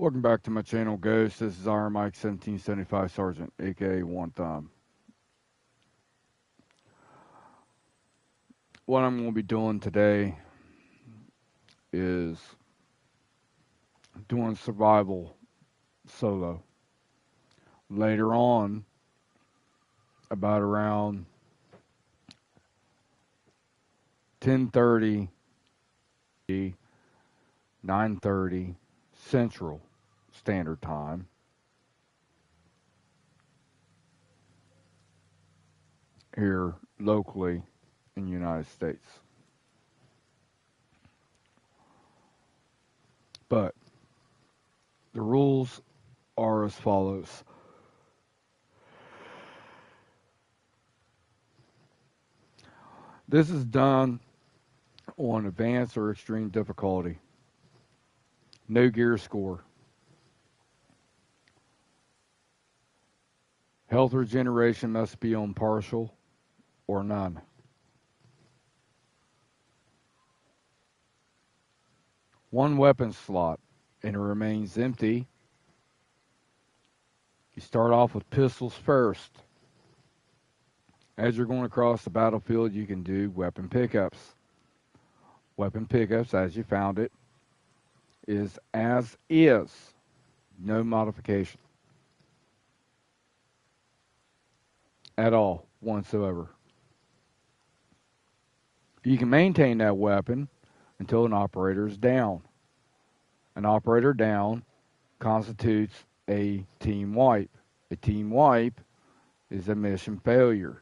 Welcome back to my channel, Ghost. This is Iron Mike 1775 Sergeant, aka One Thumb. What I'm going to be doing today is doing survival solo. Later on, about around 10:30, 9:30 Central Standard Time, here locally in the United States. But the rules are as follows. This is done on advanced or extreme difficulty. No gear score. Health regeneration must be on partial or none. One weapon slot and it remains empty. You start off with pistols first. As you're going across the battlefield, you can do weapon pickups. Weapon pickups, as you found it, is as is, no modification at all whatsoever. You can maintain that weapon until an operator is down. An operator down constitutes a team wipe. A team wipe is a mission failure.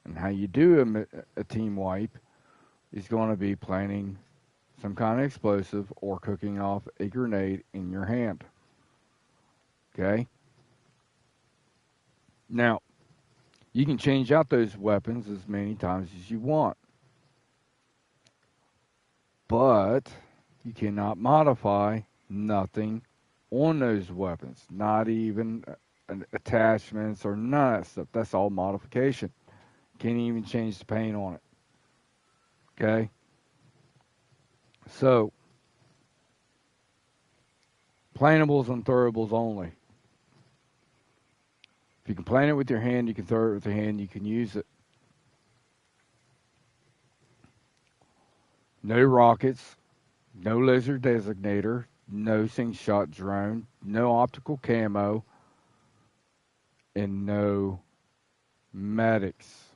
And how you do a team wipe is going to be planting some kind of explosive or cooking off a grenade in your hand. Okay? Now, you can change out those weapons as many times as you want. But you cannot modify nothing on those weapons. Not even attachments or none of that stuff. That's all modification. Can't even change the paint on it. Okay? So, planables and throwables only. If you can plant it with your hand, you can throw it with your hand, you can use it. No rockets, no laser designator, no single-shot drone, no optical cammo, and no medics.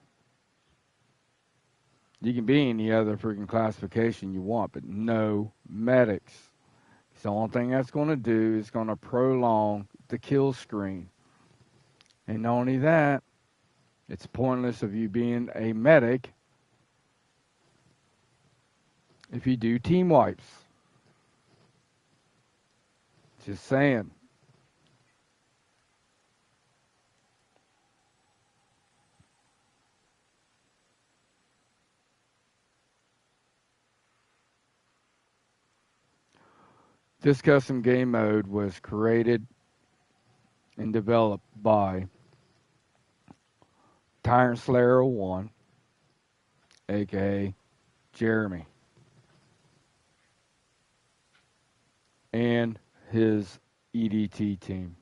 You can be any other freaking classification you want, but no medics. The only thing that's going to do is going to prolong the kill screen. And not only that, it's pointless of you being a medic if you do team wipes. Just saying. This custom game mode was created and developed by TyrantSlayer01, aka Jeremy, and his EDT team.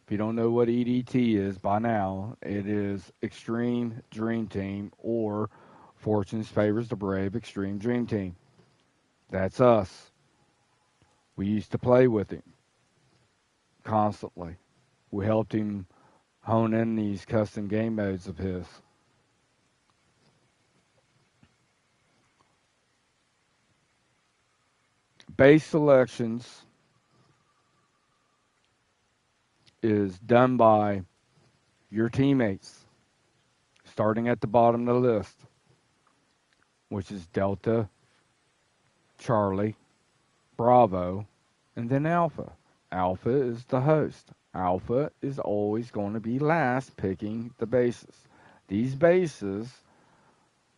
If you don't know what EDT is by now, it is Extreme Dream Team, or Fortune's Favors the Brave Extreme Dream Team. That's us. We used to play with him constantly. We helped him hone in these custom game modes of his. Base selections is done by your teammates, starting at the bottom of the list, which is Delta, Charlie, Bravo, and then Alpha. Alpha is the host. Alpha is always going to be last picking the bases. These bases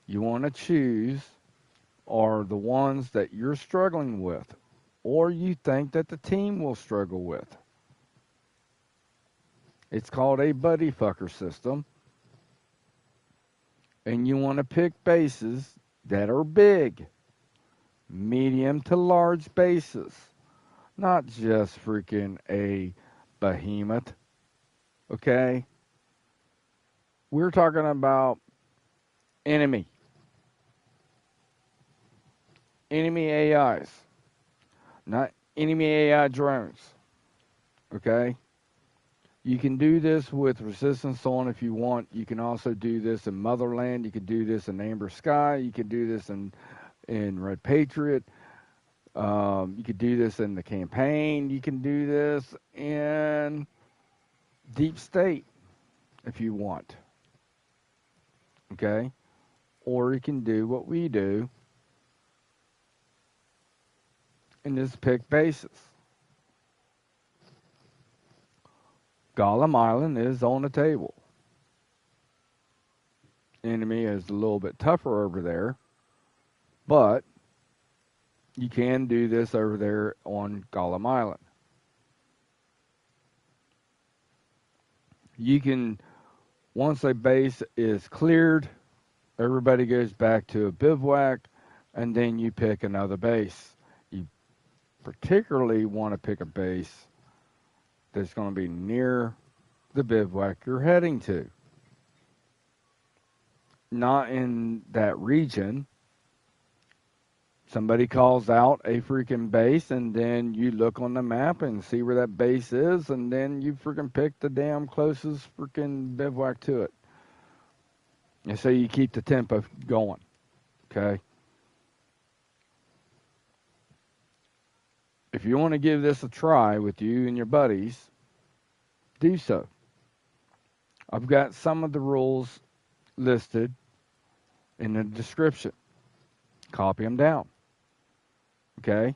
you want to choose are the ones that you're struggling with, or you think that the team will struggle with. It's called a buddy fucker system. And you want to pick bases that are big, medium to large bases. not just freaking a behemoth, okay? We're talking about enemy AIs, not enemy AI drones, okay? You can do this with resistance on if you want. You can also do this in Motherland. You can do this in Amber Sky. You can do this in Red Patriot. You could do this in the campaign. You can do this in Deep State if you want. Okay? Or you can do what we do and just pick bases. Gollum Island is on the table. Enemy is a little bit tougher over there, but you can do this over there on Gollum Island. You can, once a base is cleared, everybody goes back to a bivouac, and then you pick another base. You particularly want to pick a base that's going to be near the bivouac you're heading to. Not in that region. Somebody calls out a freaking base, and then you look on the map and see where that base is, and then you freaking pick the damn closest freaking bivouac to it. And so you keep the tempo going, okay? If you want to give this a try with you and your buddies, do so. I've got some of the rules listed in the description. Copy them down. Okay?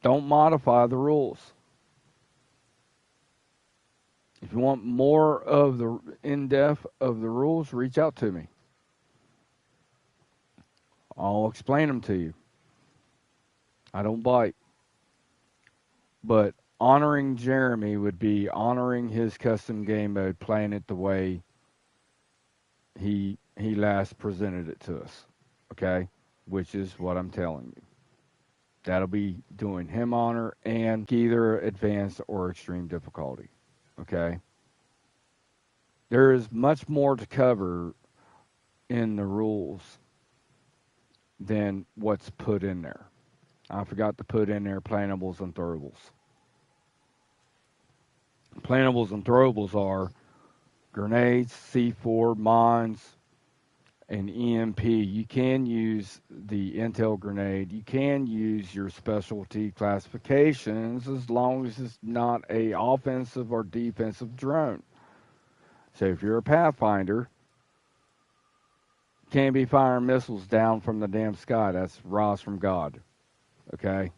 Don't modify the rules. If you want more of the in-depth of the rules, reach out to me. I'll explain them to you. I don't bite. But honoring Jeremy would be honoring his custom game mode, playing it the way he last presented it to us. Okay? Which is what I'm telling you. That'll be doing him honor and either advanced or extreme difficulty. Okay? There is much more to cover in the rules than what's put in there. I forgot to put in there plantables and throwables. Plantables and throwables are grenades, C4, mines, and EMP. You can use the Intel grenade. You can use your specialty classifications as long as it's not a offensive or defensive drone. So if you're a Pathfinder, you can't be firing missiles down from the damn sky. That's Ross from God. Okay?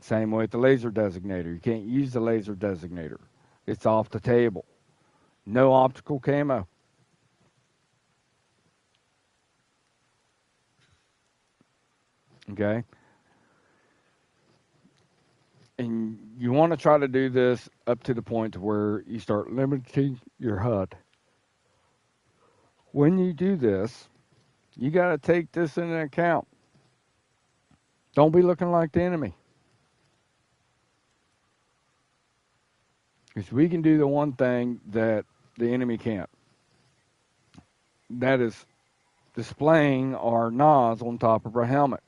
Same with the laser designator. You can't use the laser designator. It's off the table. No optical camo. Okay? And you want to try to do this up to the point to where you start limiting your HUD. When you do this, you got to take this into account. Don't be looking like the enemy. Because we can do the one thing that the enemy can't. That is displaying our NOS on top of our helmet.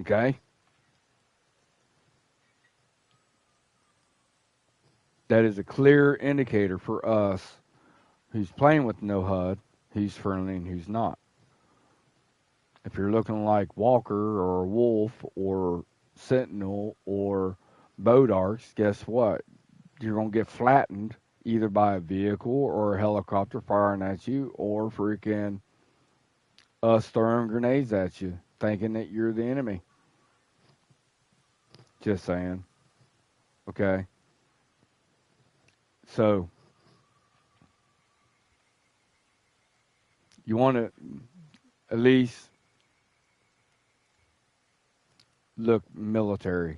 Okay? That is a clear indicator for us who's playing with no HUD, who's friendly and who's not. If you're looking like Walker or Wolf or Sentinel or Bodarks, guess what? You're going to get flattened either by a vehicle or a helicopter firing at you or freaking us throwing grenades at you, thinking that you're the enemy. Just saying. Okay? So, you want to at least look military.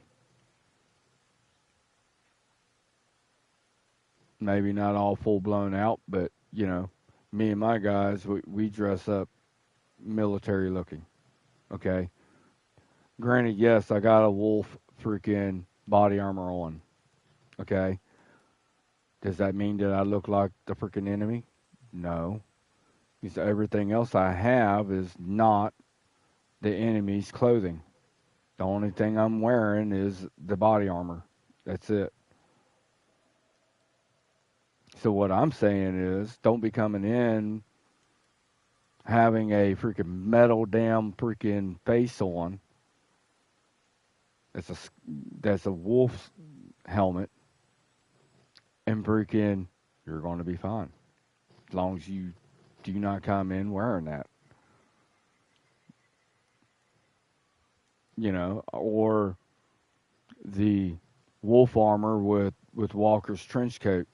Maybe not all full blown out, but, you know, me and my guys, we dress up military looking. Okay. Granted, yes, I got a wolf freaking body armor on. Okay. Does that mean that I look like the freaking enemy? No. Because everything else I have is not the enemy's clothing. The only thing I'm wearing is the body armor. That's it. So what I'm saying is, don't be coming in having a freaking metal damn freaking face on. That's a wolf's helmet, and freaking you're going to be fine as long as you do not come in wearing that. Or the wolf armor with Walker's trench coat.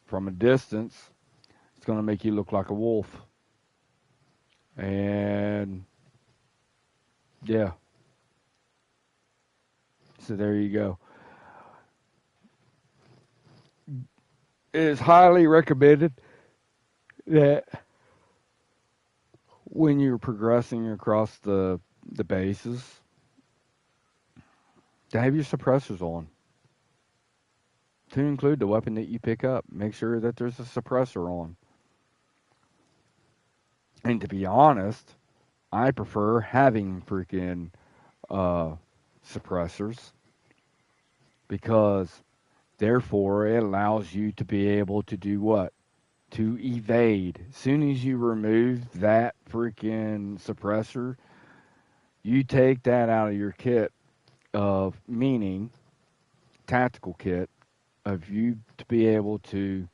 From a distance, it's going to make you look like a wolf. And yeah. So there you go. It is highly recommended that when you're progressing across the bases, to have your suppressors on. To include the weapon that you pick up. Make sure that there's a suppressor on. And to be honest, I prefer having freaking suppressors because therefore it allows you to be able to do what? To evade. As soon as you remove that freaking suppressor, you take that out of your kit of meaning tactical kit of you to be able to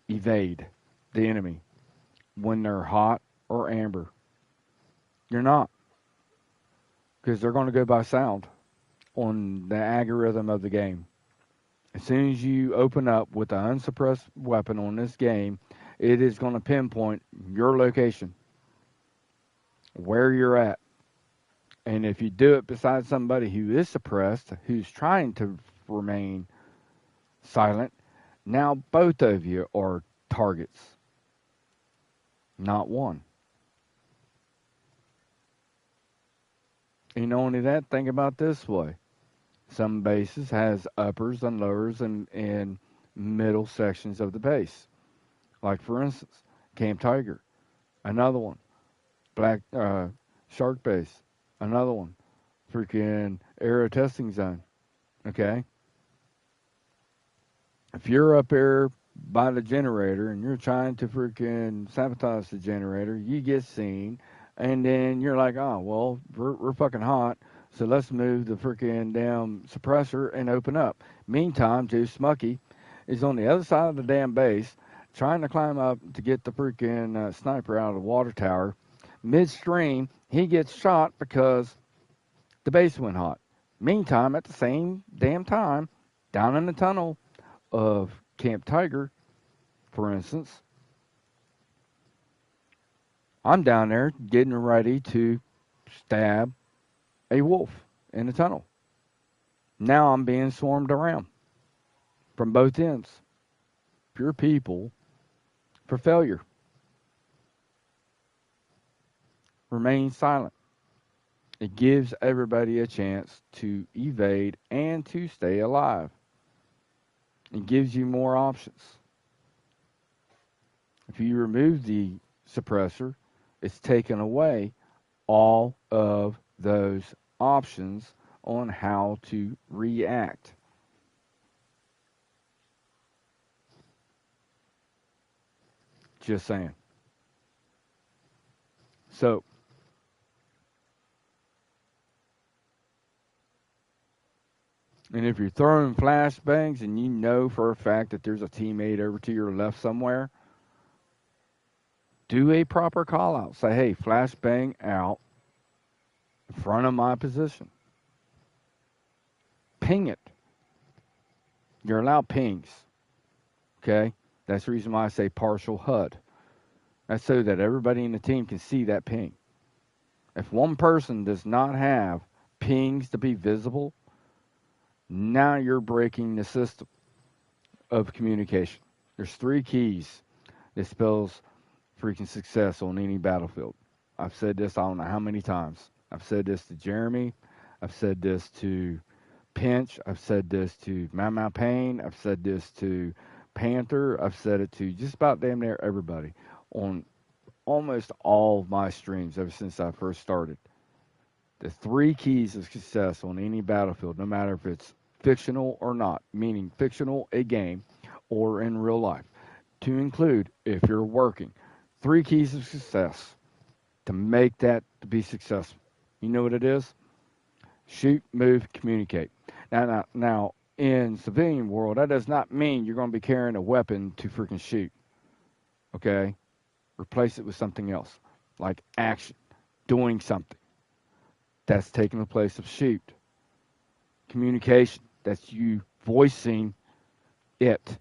evade the enemy when they're hot or amber. You're not, because they're going to go by sound on the algorithm of the game. As soon as you open up with an unsuppressed weapon on this game, it is going to pinpoint your location, where you're at. And if you do it beside somebody who is suppressed, who's trying to remain silent, now both of you are targets, not one. And not only that, think about this way. Some bases has uppers and lowers and middle sections of the base. Like for instance, Camp Tiger, another one. Black Shark Base, another one. Freaking Aero Testing Zone. Okay? If you're up there by the generator and you're trying to freaking sabotage the generator, you get seen, and then you're like, oh, well, we're fucking hot, so let's move the freaking damn suppressor and open up. Meantime, Joe Smucky is on the other side of the damn base trying to climb up to get the freaking sniper out of the water tower. Midstream, he gets shot because the base went hot. Meantime, at the same damn time, down in the tunnel of Camp Tiger, for instance, I'm down there getting ready to stab a wolf in the tunnel. Now I'm being swarmed around from both ends. Pure people for failure. Remain silent. It gives everybody a chance to evade and to stay alive. It gives you more options. If you remove the suppressor, it's taken away all of those options on how to react. Just saying. So, and if you're throwing flashbangs and you know for a fact that there's a teammate over to your left somewhere, do a proper call out. Say, hey, flashbang out in front of my position. Ping it. You're allowed pings. Okay? That's the reason why I say partial HUD. That's so that everybody in the team can see that ping. If one person does not have pings to be visible, now you're breaking the system of communication. There's 3 keys that spells freaking success on any battlefield. I've said this I don't know how many times. I've said this to Jeremy. I've said this to Pinch. I've said this to Mau Payne. I've said this to Panther. I've said it to just about damn near everybody on almost all of my streams ever since I first started. The three keys of success on any battlefield, no matter if it's fictional or not, meaning fictional, a game, or in real life, to include if you're working. Three keys of success to make that to be successful. You know what it is? Shoot, move, communicate. Now, in civilian world, that does not mean you're going to be carrying a weapon to freaking shoot. Okay? Replace it with something else, like action, doing something. That's taking the place of shoot. Communication, that's you voicing it,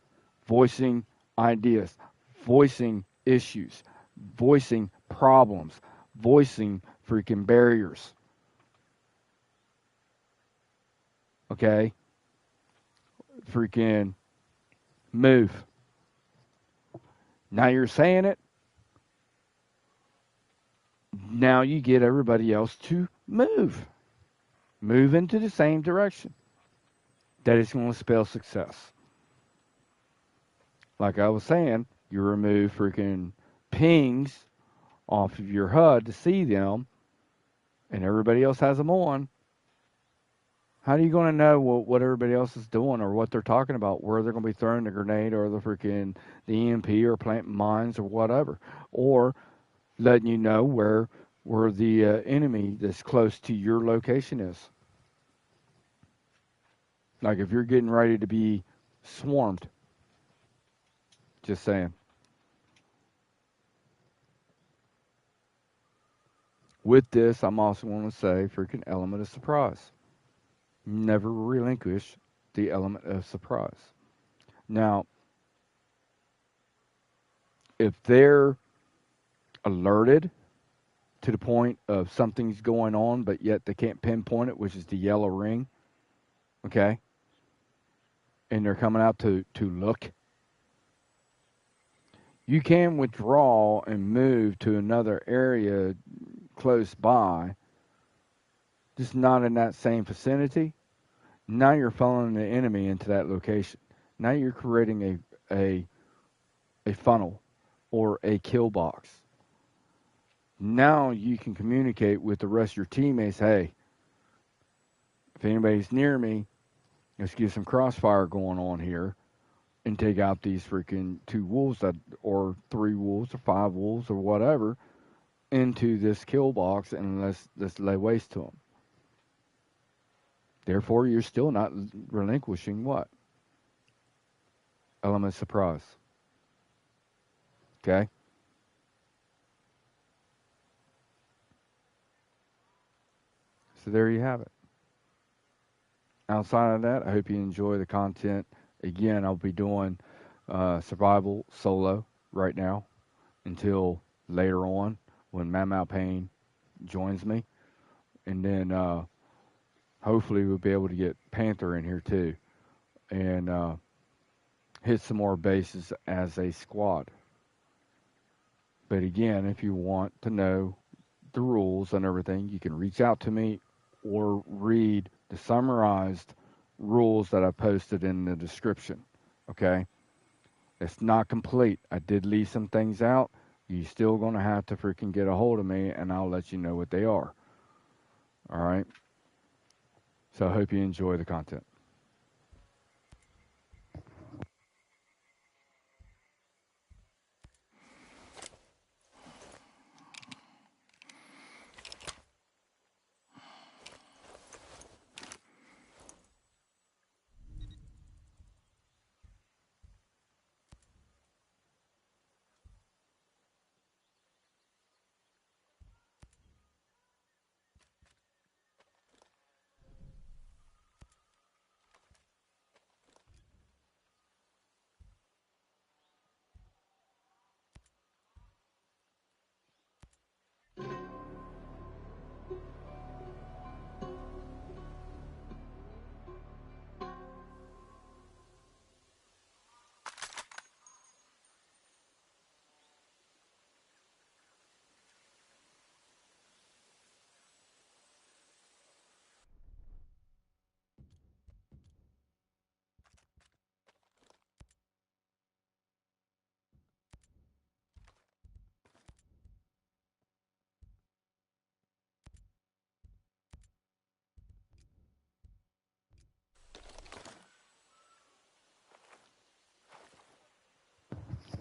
voicing ideas, voicing issues, voicing problems, voicing freaking barriers. Okay? Freaking move. Now you're saying it. Now you get everybody else to move. Move into the same direction. That is going to spell success. Like I was saying, you remove freaking pings off of your HUD to see them, and everybody else has them on. How are you going to know what everybody else is doing or what they're talking about, where they're going to be throwing the grenade or the EMP or planting mines or whatever, or letting you know where the enemy that's close to your location is? Like if you're getting ready to be swarmed. Just saying. With this, I'm also going to say freaking element of surprise. Never relinquish the element of surprise. Now, if they're alerted to the point of something's going on, but yet they can't pinpoint it, which is the yellow ring, okay, and they're coming out to look, you can withdraw and move to another area close by, just not in that same vicinity. Now you're following the enemy into that location. Now you're creating a funnel or a kill box. Now you can communicate with the rest of your teammates, hey, if anybody's near me, let's get some crossfire going on here and take out these freaking 2 wolves or 3 wolves or 5 wolves or whatever into this kill box, and let's lay waste to them. Therefore, you're still not relinquishing what? Element of surprise. Okay? So there you have it. Outside of that, I hope you enjoy the content. Again, I'll be doing survival solo right now until later on when Mau Payne joins me. And then hopefully we'll be able to get Panther in here too and hit some more bases as a squad. But again, if you want to know the rules and everything, you can reach out to me or read the summarized rules that I posted in the description. Okay? It's not complete. I did leave some things out. You're still going to have to freaking get a hold of me, and I'll let you know what they are. All right? So I hope you enjoy the content.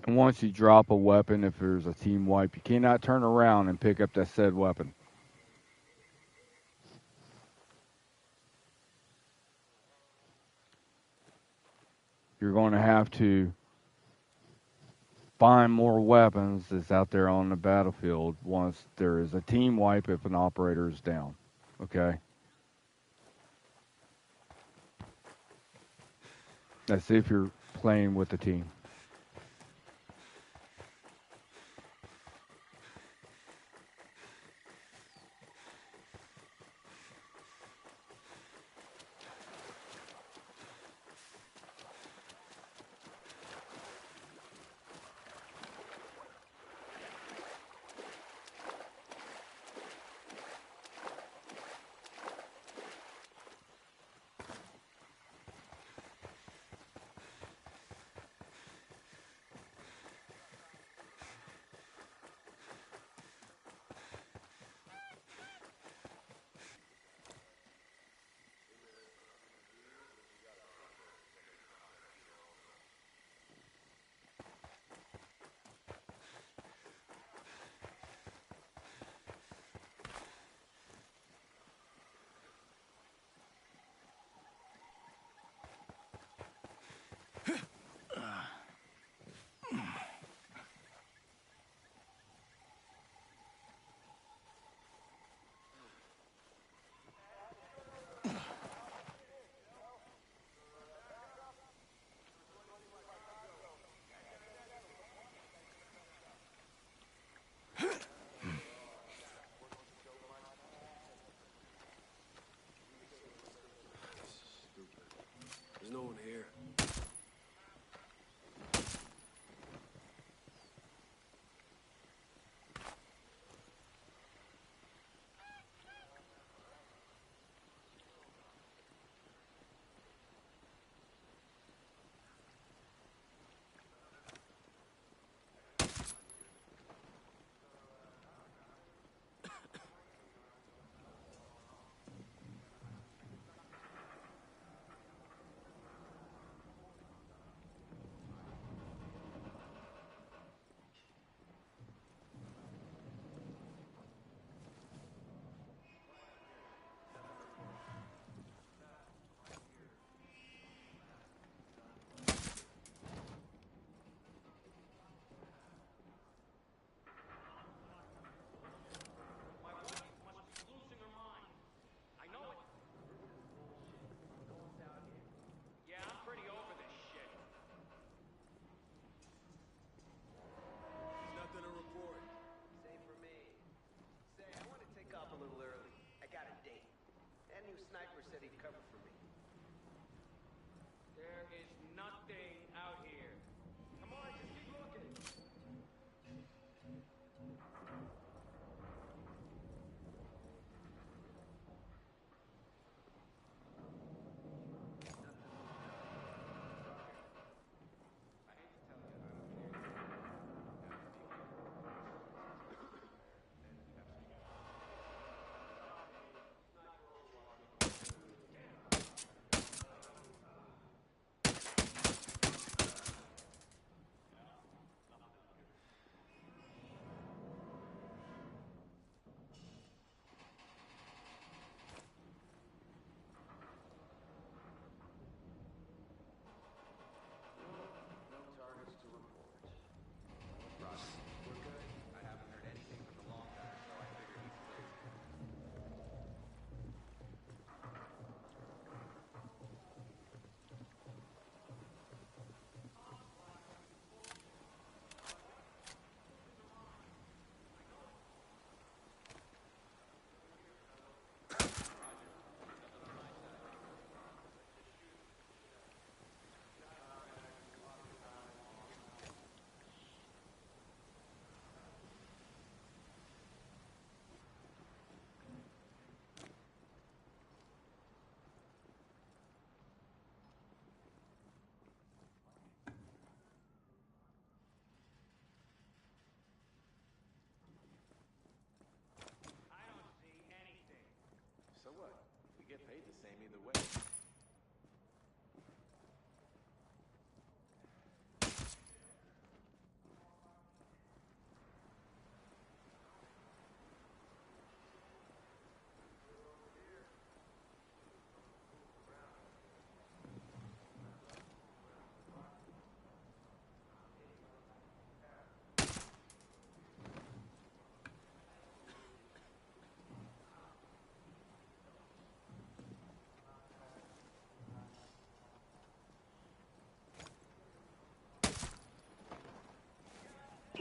And once you drop a weapon, if there's a team wipe, you cannot turn around and pick up that said weapon. You're going to have to find more weapons that's out there on the battlefield once there is a team wipe if an operator is down. Okay? That's if you're playing with the team.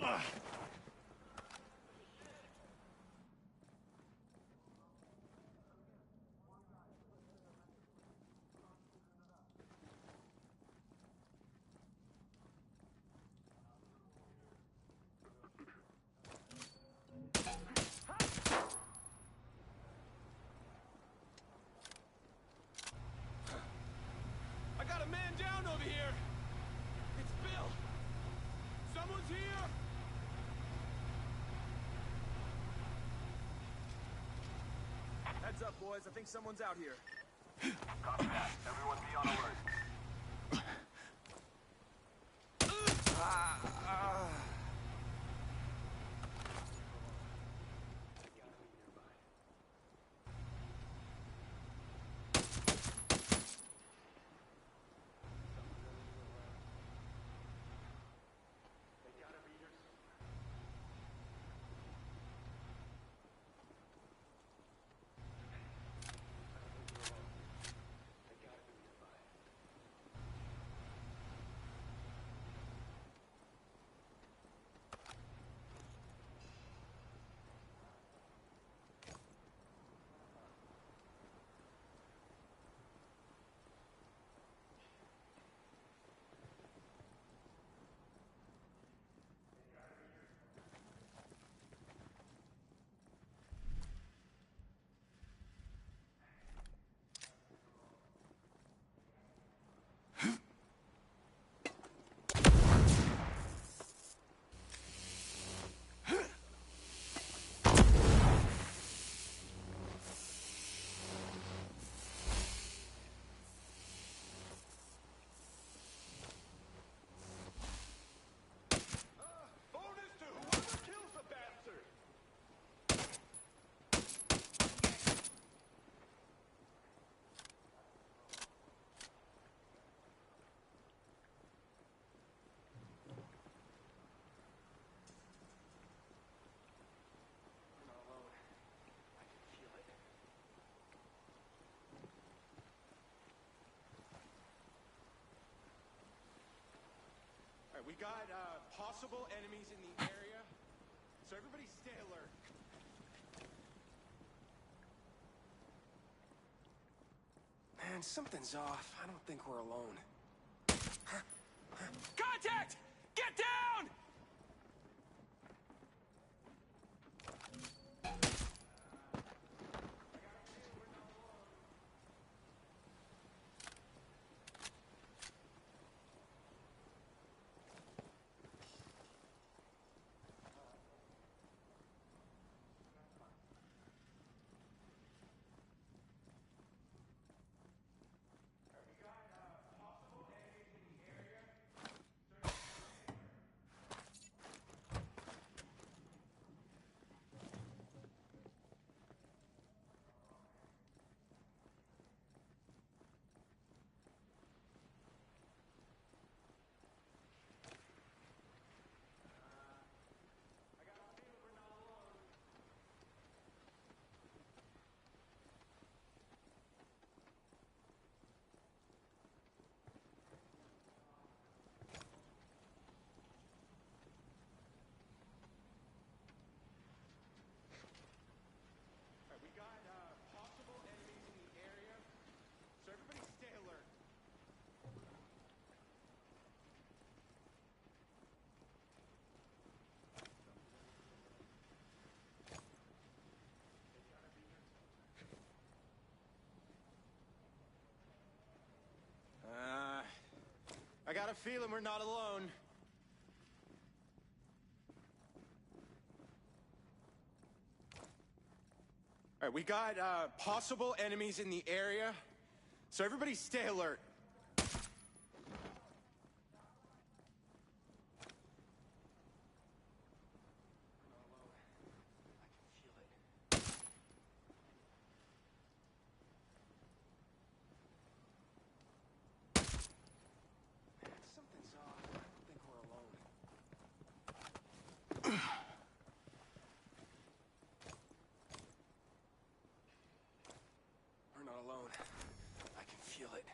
I got a man down over here! It's Bill! Someone's here! Heads up, boys. I think someone's out here. Copy that. Everyone be on alert. We got possible enemies in the area, so everybody stay alert. Man, something's off. I don't think we're alone. Contact! Get down! We got possible enemies in the area, so everybody stay alert. I got a feeling we're not alone. All right, we got possible enemies in the area, so everybody stay alert. Something's off. I don't think we're alone. We're not alone. I can feel it.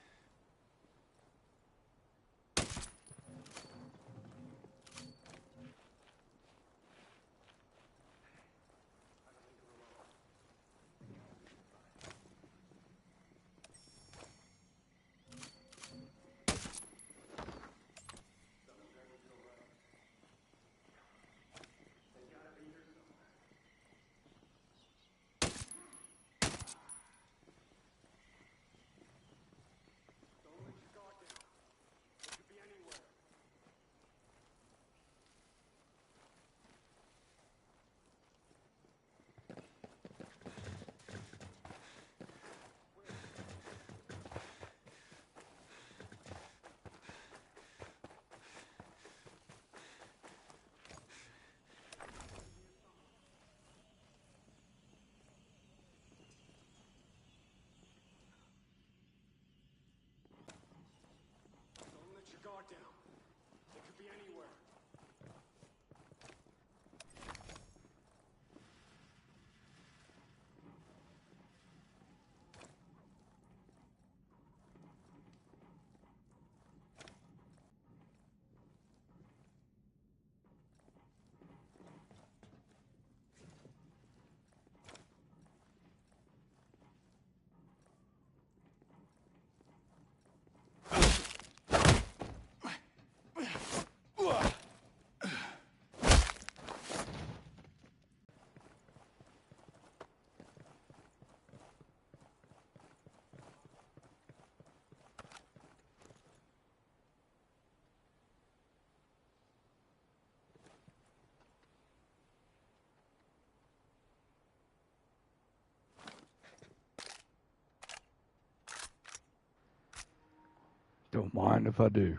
Don't mind if I do.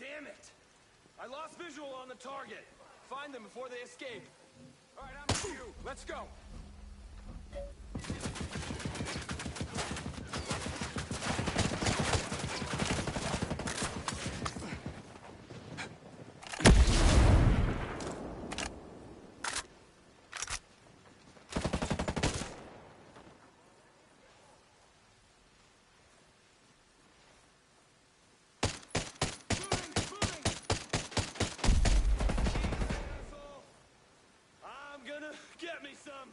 Damn it! I lost visual on the target. Find them before they escape. All right, I'm with you. Let's go. I'm gonna get me some.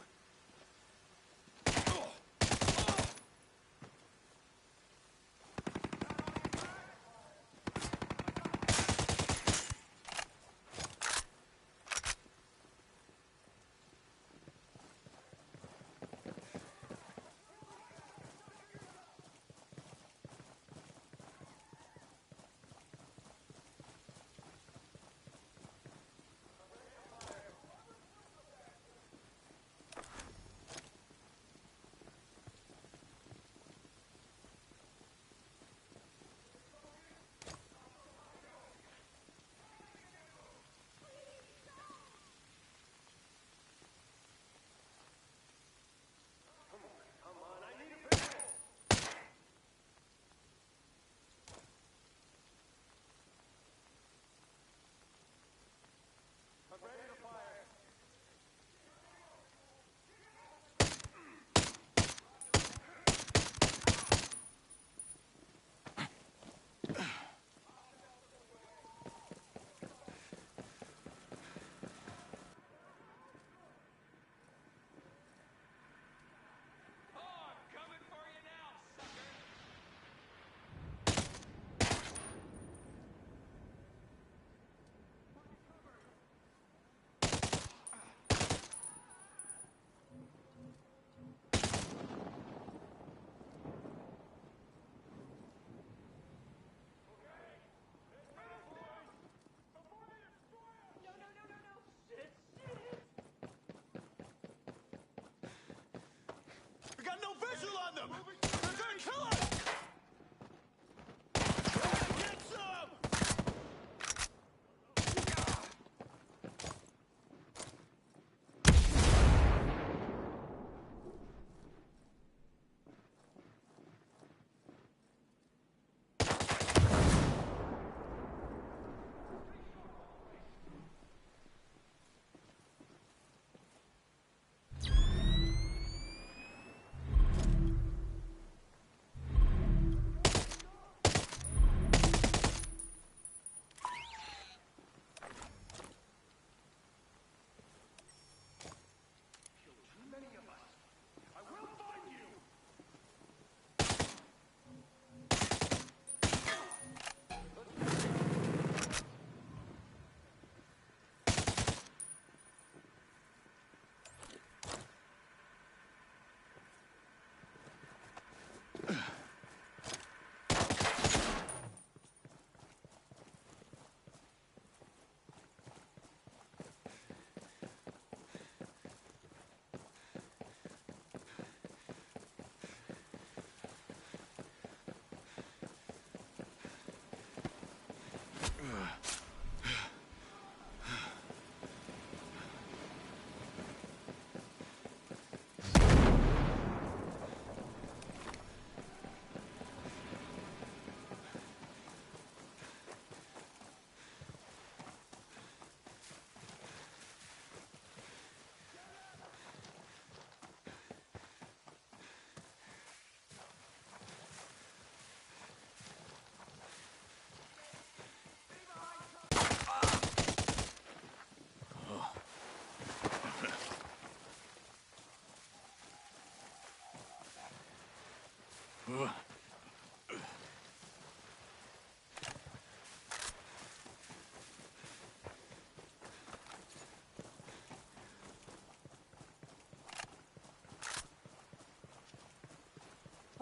Why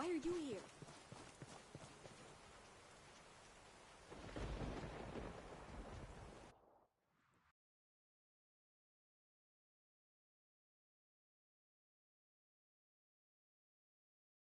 are you here?